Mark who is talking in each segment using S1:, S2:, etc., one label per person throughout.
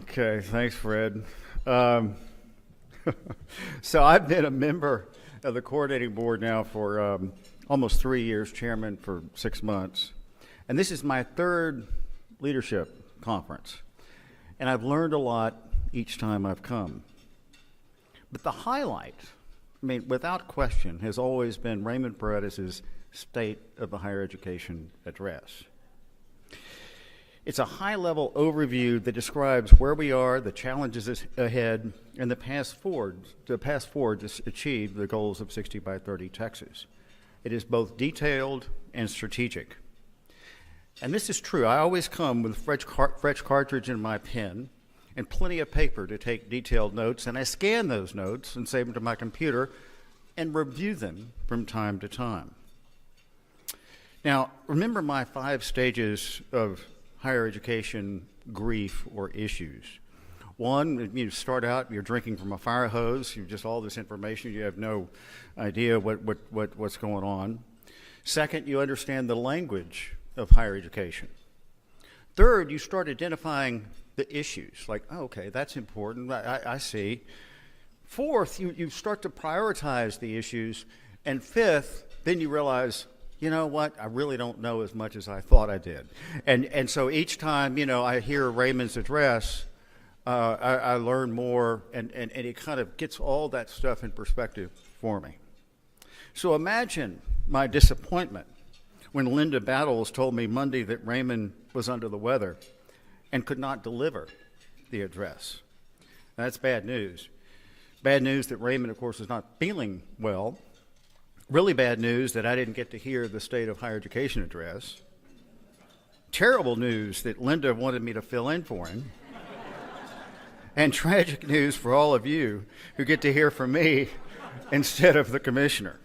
S1: Okay, thanks, Fred. Um, so I've been a member of the coordinating board now for almost 3 years, chairman for 6 months. And this is my third leadership conference. And I've learned a lot each time I've come. But the highlight, without question, has always been Raymond Paredes's State of the Higher Education Address. It's a high-level overview that describes where we are, the challenges ahead, and the path forward to achieve the goals of 60 by 30 Texas. It is both detailed and strategic. And this is true. I always come with a fresh cartridge in my pen and plenty of paper to take detailed notes, and I scan those notes and save them to my computer and review them from time to time. Now, remember my 5 stages of higher education grief or issues. One, you start out, you're drinking from a fire hose, you've just all this information, you have no idea what's going on. Second, you understand the language of higher education. Third, you start identifying the issues, like, oh, okay, that's important, I see. Fourth, you start to prioritize the issues. And fifth, then you realize, you know what, I really don't know as much as I thought I did. And so each time, I hear Raymond's address, I learn more, and it kind of gets all that stuff in perspective for me. So imagine my disappointment when Linda Battles told me Monday that Raymond was under the weather and could not deliver the address. That's bad news. Bad news that Raymond, of course, is not feeling well. Really bad news that I didn't get to hear the State of Higher Education address. Terrible news that Linda wanted me to fill in for him. And tragic news for all of you who get to hear from me instead of the commissioner.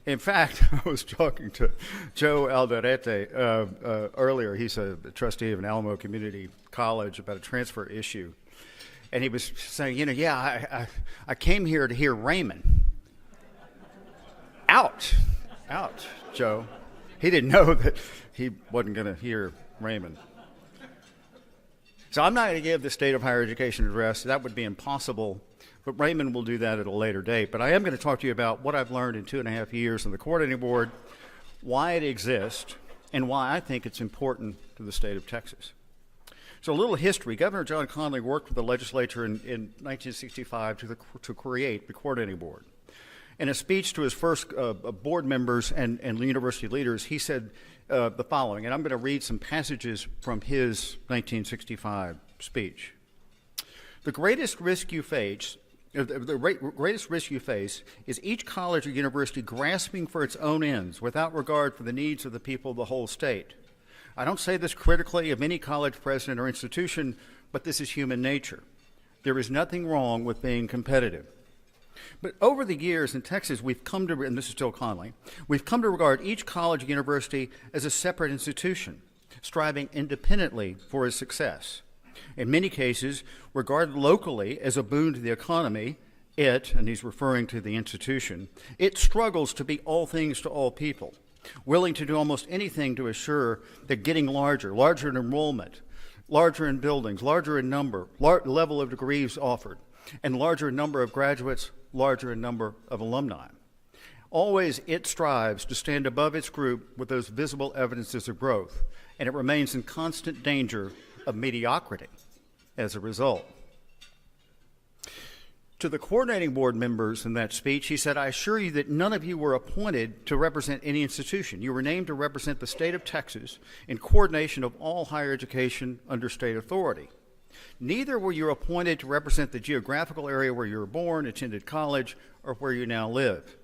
S1: In fact, I was talking to Joe Alderete earlier. He's a trustee of an Alamo Community College about a transfer issue. And he was saying, I came here to hear Raymond. Ouch, Joe. He didn't know that he wasn't going to hear Raymond. So I'm not going to give the State of Higher Education address. That would be impossible, but Raymond will do that at a later date. But I am going to talk to you about what I've learned in 2.5 years on the coordinating board, why it exists, and why I think it's important to the state of Texas. So a little history. Governor John Connally worked with the legislature in 1965 to create the coordinating board. In a speech to his first board members and university leaders, he said the following, and I'm going to read some passages from his 1965 speech. The greatest risk you face is each college or university grasping for its own ends without regard for the needs of the people of the whole state. I don't say this critically of any college president or institution, but this is human nature. There is nothing wrong with being competitive. But over the years in Texas, we've come to, and this is still Connally, we've come to regard each college or university as a separate institution, striving independently for its success. In many cases, regarded locally as a boon to the economy, and he's referring to the institution, it struggles to be all things to all people, willing to do almost anything to assure that getting larger in enrollment, larger in buildings, larger in number, level of degrees offered, and larger in number of graduates, larger in number of alumni. Always it strives to stand above its group with those visible evidences of growth, and it remains in constant danger of mediocrity as a result. To the coordinating board members in that speech, he said, I assure you that none of you were appointed to represent any institution. You were named to represent the state of Texas in coordination of all higher education under state authority. Neither were you appointed to represent the geographical area where you were born, attended college, or where you now live.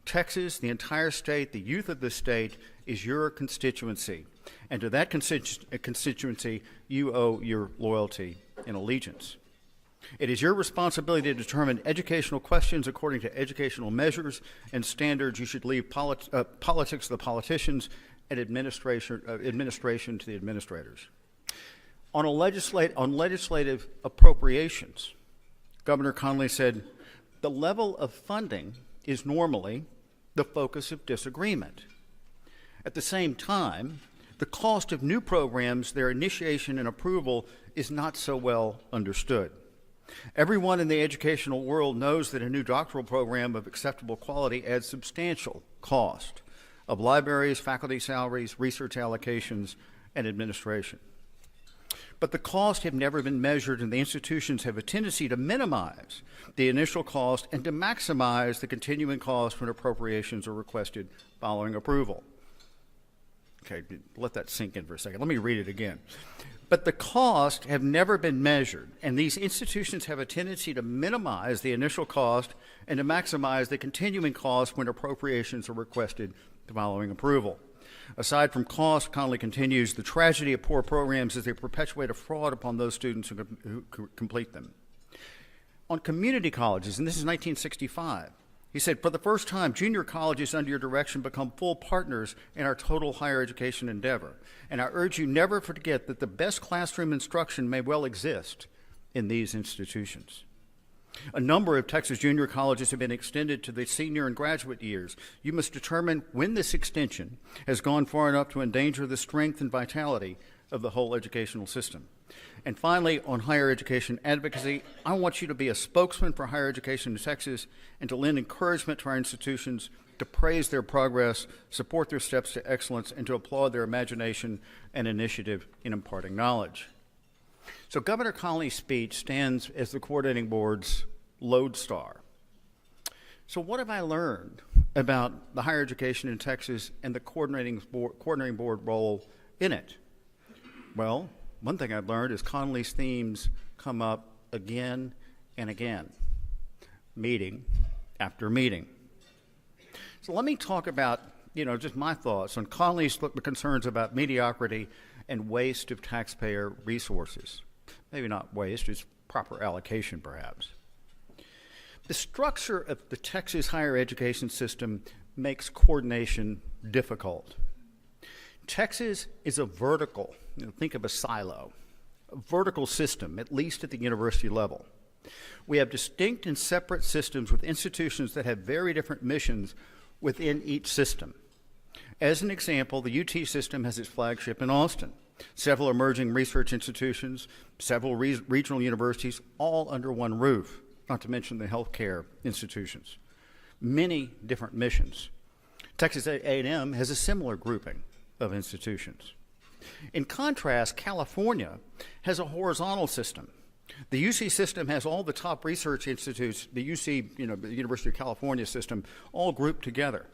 S1: Texas, the entire state, the youth of the state, is your constituency. And to that constituency, you owe your loyalty and allegiance. It is your responsibility to determine educational questions according to educational measures and standards. You should leave politics to the politicians and administration to the administrators. On legislative appropriations, Governor Connally said, the level of funding is normally the focus of disagreement. At the same time, the cost of new programs, their initiation and approval, is not so well understood. Everyone in the educational world knows that a new doctoral program of acceptable quality adds substantial cost of libraries, faculty salaries, research allocations, and administration. But the costs have never been measured, and the institutions have a tendency to minimize the initial cost and to maximize the continuing cost when appropriations are requested following approval. Okay, let that sink in for a second. Let me read it again. But the costs have never been measured, and these institutions have a tendency to minimize the initial cost and to maximize the continuing cost when appropriations are requested following approval. Aside from cost, Connolly continues, the tragedy of poor programs is they perpetuate a fraud upon those students who complete them. On community colleges, and this is 1965, he said, for the first time, junior colleges under your direction become full partners in our total higher education endeavor. And I urge you never to forget that the best classroom instruction may well exist in these institutions. A number of Texas junior colleges have been extended to the senior and graduate years. You must determine when this extension has gone far enough to endanger the strength and vitality of the whole educational system. And finally, on higher education advocacy, I want you to be a spokesman for higher education in Texas and to lend encouragement to our institutions, to praise their progress, support their steps to excellence, and to applaud their imagination and initiative in imparting knowledge. So Governor Connolly's speech stands as the coordinating board's lodestar. So what have I learned about the higher education in Texas and the coordinating board role in it? Well, one thing I've learned is Connolly's themes come up again and again, meeting after meeting. So let me talk about, just my thoughts on Connolly's concerns about mediocrity and waste of taxpayer resources. Maybe not waste, it's proper allocation perhaps. The structure of the Texas higher education system makes coordination difficult. Texas is a vertical, think of a silo, a vertical system, at least at the university level. We have distinct and separate systems with institutions that have very different missions within each system. As an example, the UT system has its flagship in Austin, several emerging research institutions, several regional universities, all under one roof, not to mention the healthcare institutions. Many different missions. Texas A&M has a similar grouping of institutions. In contrast, California has a horizontal system. The UC system has all the top research institutes, the UC, the University of California system, all grouped together.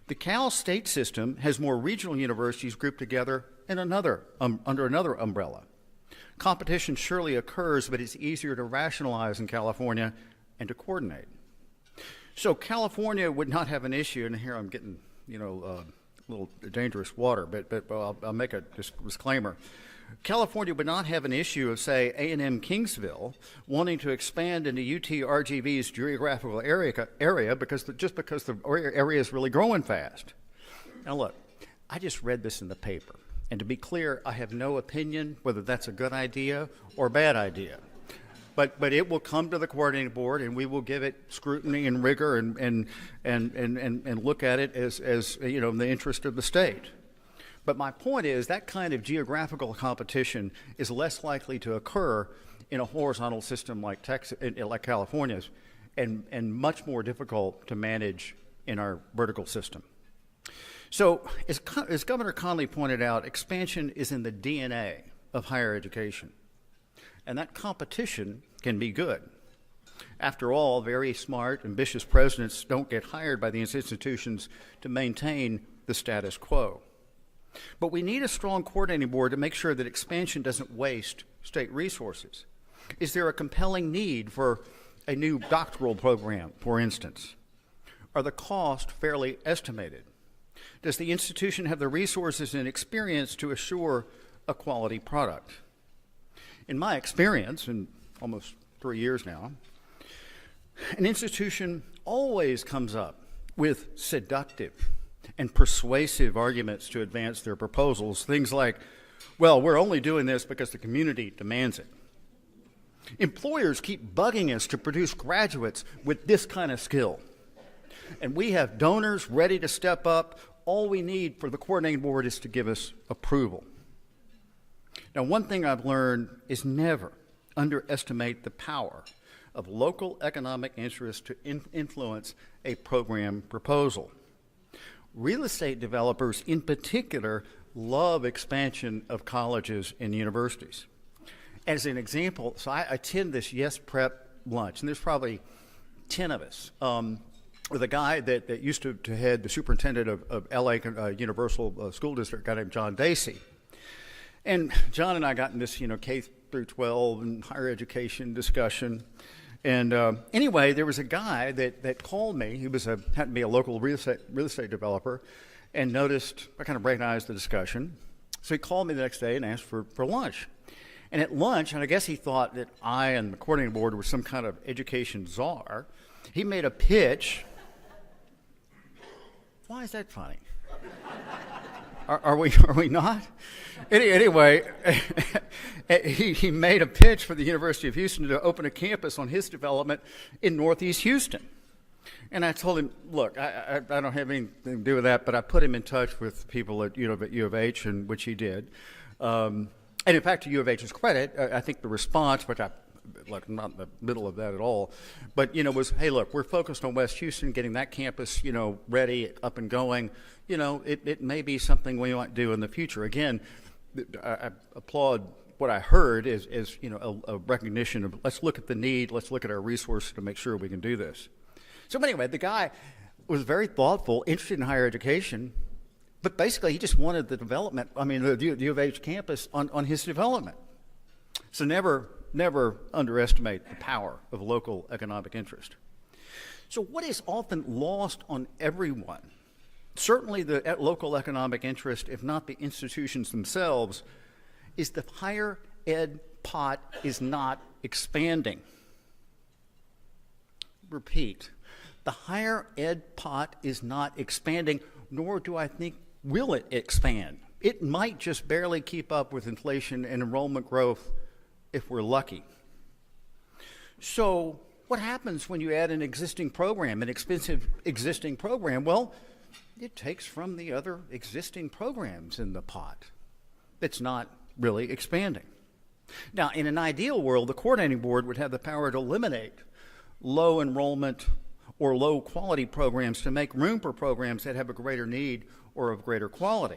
S1: The Cal State system has more regional universities grouped together in under another umbrella. Competition surely occurs, but it's easier to rationalize in California and to coordinate. So California would not have an issue, and here I'm getting, a little dangerous water, but I'll make a disclaimer. California would not have an issue of, say, A&M Kingsville wanting to expand into UT RGV's geographical area because the area is really growing fast. Now look, I just read this in the paper, and to be clear, I have no opinion whether that's a good idea or a bad idea. But it will come to the coordinating board, and we will give it scrutiny and rigor and look at it as in the interest of the state. But my point is that kind of geographical competition is less likely to occur in a horizontal system like Texas, like California's, and much more difficult to manage in our vertical system. So, as Governor Connolly pointed out, expansion is in the DNA of higher education, and that competition can be good. After all, very smart, ambitious presidents don't get hired by these institutions to maintain the status quo. But we need a strong coordinating board to make sure that expansion doesn't waste state resources. Is there a compelling need for a new doctoral program, for instance? Are the costs fairly estimated? Does the institution have the resources and experience to assure a quality product? In my experience, in almost 3 years now, an institution always comes up with seductive and persuasive arguments to advance their proposals. Things like, well, we're only doing this because the community demands it. Employers keep bugging us to produce graduates with this kind of skill. And we have donors ready to step up, all we need for the coordinating board is to give us approval. Now, one thing I've learned is never underestimate the power of local economic interest to influence a program proposal. Real estate developers in particular love expansion of colleges and universities. As an example, so I attend this Yes Prep lunch, and there's probably 10 of us, with a guy that used to head the superintendent of LA Universal School District, a guy named John Dacey. And John and I got in this, K through 12 and higher education discussion. And anyway, there was a guy that called me. He happened to be a local real estate developer, and noticed, I kind of recognized the discussion. So he called me the next day and asked for lunch. And at lunch, and I guess he thought that I and the coordinating board were some kind of education czar, he made a pitch. Why is that funny? Are we not? Anyway, he made a pitch for the University of Houston to open a campus on his development in Northeast Houston. And I told him, look, I don't have anything to do with that, but I put him in touch with people at U of H, and which he did. And in fact, to U of H's credit, I think the response, which I'm not in the middle of that at all, but, was, hey, look, we're focused on West Houston, getting that campus, ready, up and going. It may be something we might do in the future. Again, I applaud what I heard is a recognition of, let's look at the need, let's look at our resources to make sure we can do this. So anyway, the guy was very thoughtful, interested in higher education, but basically he just wanted the development, the U of H campus on his development. So never underestimate the power of local economic interest. So what is often lost on everyone, certainly the local economic interest, if not the institutions themselves, is the higher ed pot is not expanding. Repeat, the higher ed pot is not expanding, nor do I think will it expand. It might just barely keep up with inflation and enrollment growth if we're lucky. So what happens when you add an existing program, an expensive existing program? Well, it takes from the other existing programs in the pot. It's not really expanding. Now, in an ideal world, the coordinating board would have the power to eliminate low enrollment or low quality programs to make room for programs that have a greater need or of greater quality.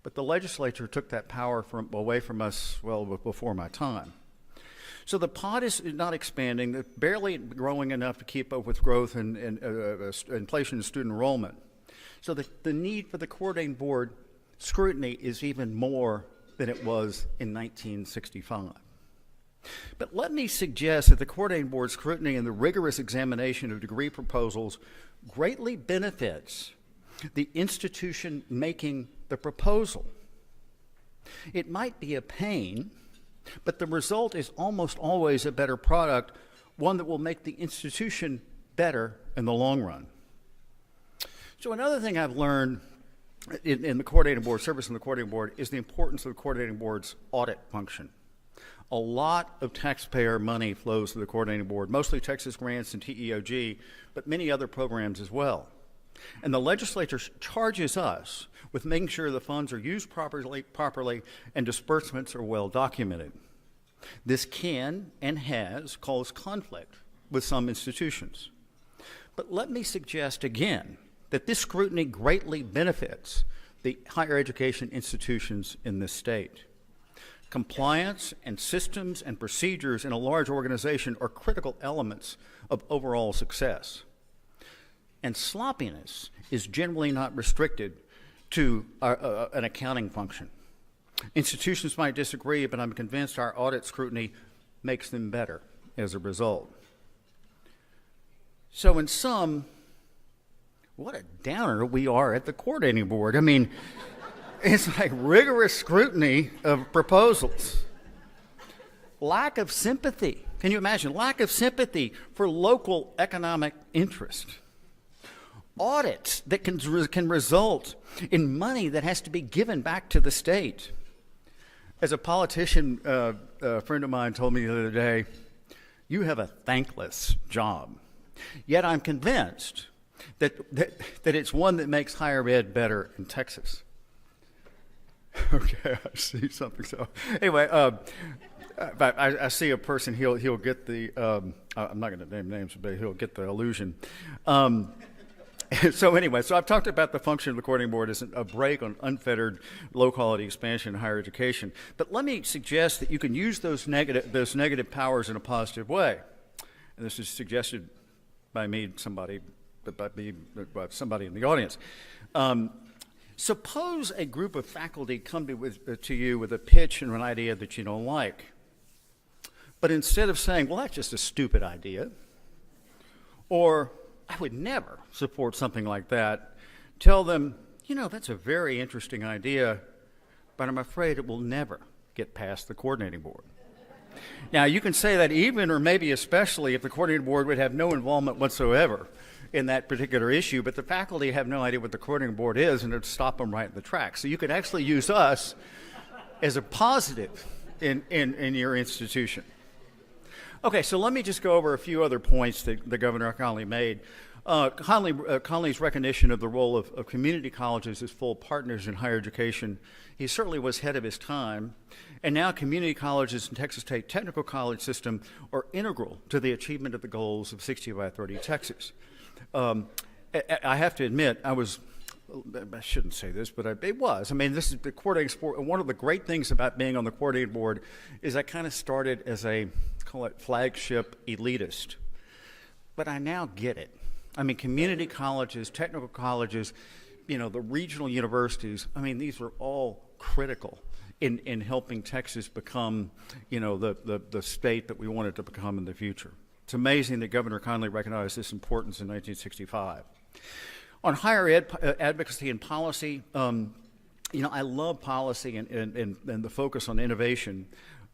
S1: But the legislature took that power away from us, well, before my time. So the pot is not expanding, barely growing enough to keep up with growth and inflation and student enrollment. So the need for the coordinating board scrutiny is even more than it was in 1965. But let me suggest that the coordinating board scrutiny and the rigorous examination of degree proposals greatly benefits the institution making the proposal. It might be a pain, but the result is almost always a better product, one that will make the institution better in the long run. So another thing I've learned in the coordinating board, service in the coordinating board, is the importance of the coordinating board's audit function. A lot of taxpayer money flows to the coordinating board, mostly Texas grants and TEOG, but many other programs as well. And the legislature charges us with making sure the funds are used properly and disbursements are well documented. This can and has caused conflict with some institutions. But let me suggest again that this scrutiny greatly benefits the higher education institutions in this state. Compliance and systems and procedures in a large organization are critical elements of overall success. And sloppiness is generally not restricted to an accounting function. Institutions might disagree, but I'm convinced our audit scrutiny makes them better as a result. So in sum, what a downer we are at the coordinating board. I mean, it's like rigorous scrutiny of proposals. Lack of sympathy. Can you imagine? Lack of sympathy for local economic interest. Audits that can result in money that has to be given back to the state. As a politician, a friend of mine told me the other day, you have a thankless job. Yet I'm convinced that it's one that makes higher ed better in Texas. Okay, I see something. So anyway, I see a person. He'll get the. I'm not going to name names, but he'll get the illusion. So anyway, so I've talked about the function of the coordinating board as a brake on unfettered, low-quality expansion in higher education. But let me suggest that you can use those negative powers in a positive way. And this is suggested by me, somebody in the audience. Suppose a group of faculty come to you with a pitch and an idea that you don't like. But instead of saying, well, that's just a stupid idea, or I would never support something like that, tell them, that's a very interesting idea, but I'm afraid it will never get past the coordinating board. Now, you can say that even or maybe especially if the coordinating board would have no involvement whatsoever in that particular issue, but the faculty have no idea what the coordinating board is, and it would stop them right in the tracks. So you could actually use us as a positive in your institution. Okay, so let me just go over a few other points that Governor Connolly made. Connolly's recognition of the role of community colleges as full partners in higher education, he certainly was ahead of his time. And now community colleges and Texas State Technical College system are integral to the achievement of the goals of 60 by 30 Texas. I have to admit, I shouldn't say this, but it was. I mean, this is the coordinating sport. One of the great things about being on the coordinating board is I kind of started as a, call it flagship elitist. But I now get it. I mean, community colleges, technical colleges, the regional universities, I mean, these are all critical in helping Texas become, the state that we want it to become in the future. It's amazing that Governor Connolly recognized this importance in 1965. On higher ed advocacy and policy, I love policy and the focus on innovation.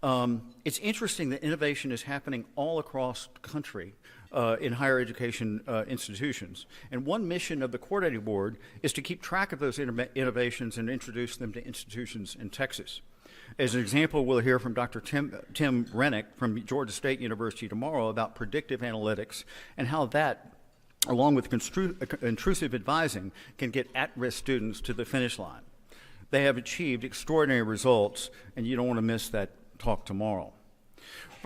S1: It's interesting that innovation is happening all across the country in higher education institutions. And one mission of the coordinating board is to keep track of those innovations and introduce them to institutions in Texas. As an example, we'll hear from Dr. Tim Rennick from Georgia State University tomorrow about predictive analytics and how that, along with intrusive advising, can get at-risk students to the finish line. They have achieved extraordinary results, and you don't want to miss that talk tomorrow.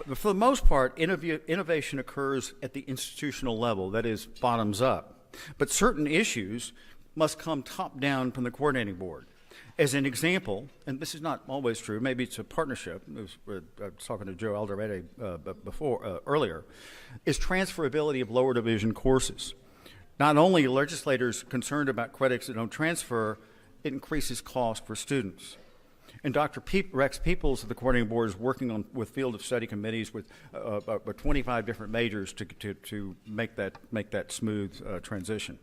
S1: But for the most part, innovation occurs at the institutional level, that is, bottoms up. But certain issues must come top-down from the coordinating board. As an example, and this is not always true, maybe it's a partnership, I was talking to Joe Alderete earlier, is transferability of lower division courses. Not only are legislators concerned about credits that don't transfer, it increases cost for students. And Dr. Rex Peoples of the coordinating board is working with field of study committees with 25 different majors to make that smooth transition.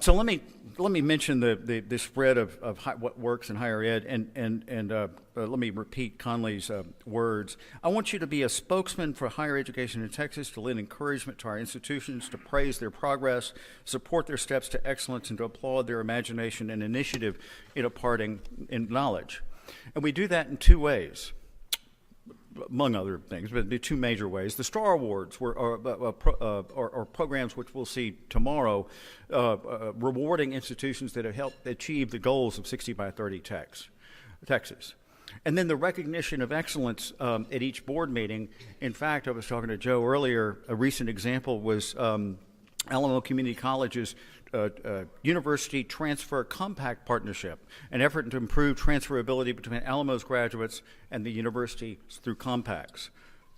S1: So let me mention the spread of what works in higher ed, and let me repeat Connolly's words. I want you to be a spokesman for higher education in Texas, to lend encouragement to our institutions, to praise their progress, support their steps to excellence, and to applaud their imagination and initiative in imparting in knowledge. And we do that in two ways, among other things, but the two major ways. The Star Awards are programs which we'll see tomorrow, rewarding institutions that have helped achieve the goals of 60 by 30 Texas. And then the recognition of excellence at each board meeting. In fact, I was talking to Joe earlier, a recent example was Alamo Community College's University Transfer Compact Partnership, an effort to improve transferability between Alamo's graduates and the university through compacts.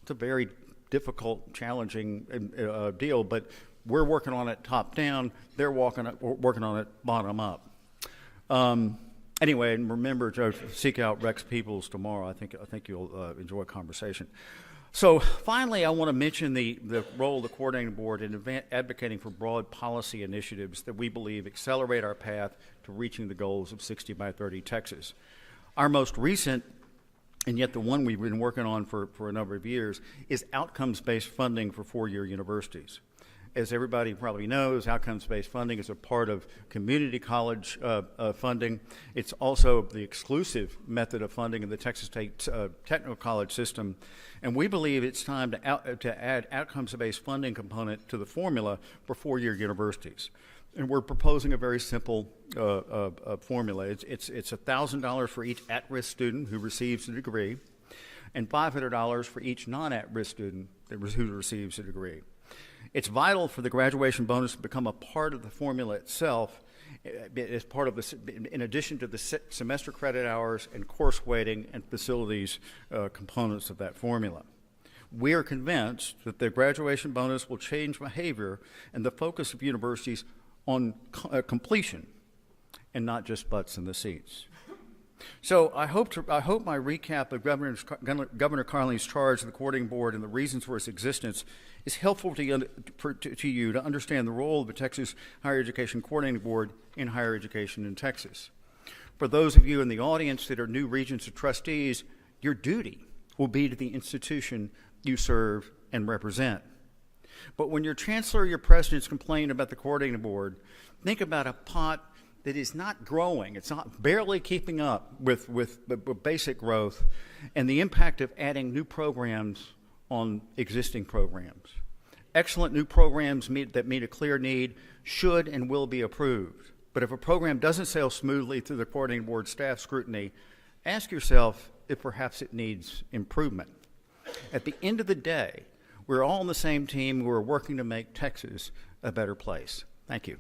S1: It's a very difficult, challenging deal, but we're working on it top down. They're working on it bottom up. Anyway, and remember to seek out Rex Peoples tomorrow. I think you'll enjoy a conversation. So finally, I want to mention the role of the coordinating board in advocating for broad policy initiatives that we believe accelerate our path to reaching the goals of 60 by 30 Texas. Our most recent, and yet the one we've been working on for a number of years, is outcomes-based funding for four-year universities. as everybody probably knows, outcomes-based funding is a part of community college funding. It's also the exclusive method of funding in the Texas State Technical College system. And we believe it's time to add outcomes-based funding component to the formula for four-year universities. And we're proposing a very simple formula. It's $1,000 for each at-risk student who receives a degree, and $500 for each non-at-risk student who receives a degree. It's vital for the graduation bonus to become a part of the formula itself, as part of in addition to the semester credit hours and course weighting and facilities components of that formula. We are convinced that the graduation bonus will change behavior and the focus of universities on completion and not just butts in the seats. So I hope my recap of Governor Carney's charge of the coordinating board and the reasons for its existence is helpful to you to understand the role of the Texas Higher Education Coordinating Board in higher education in Texas. For those of you in the audience that are new Regents of Trustees, your duty will be to the institution you serve and represent. But when your chancellor or your presidents complain about the coordinating board, think about a pot that is not growing. It's not barely keeping up with basic growth and the impact of adding new programs on existing programs. Excellent new programs that meet a clear need should and will be approved. But if a program doesn't sail smoothly through the coordinating board staff scrutiny, ask yourself if perhaps it needs improvement. At the end of the day, we're all on the same team who are working to make Texas a better place. Thank you.